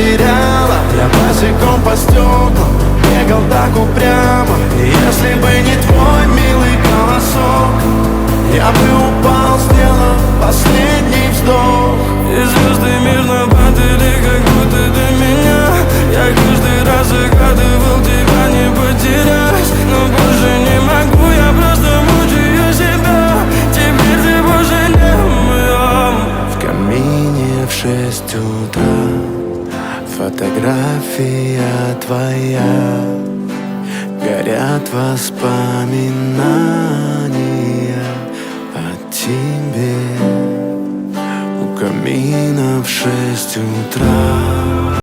потеряла. Я босиком по стеклам бегал так упрямо. И если бы не твой милый голосок, я бы упал, сделав последний вздох. И звезды мирно падали, как будто до меня. Я каждый раз загадывал тебя не потерять, но больше не могу, я просто мучаю себя. Теперь ты больше не моя. В камине в 6 утра фотография твоя. Горят воспоминания о тебе. У камина в 6 утра.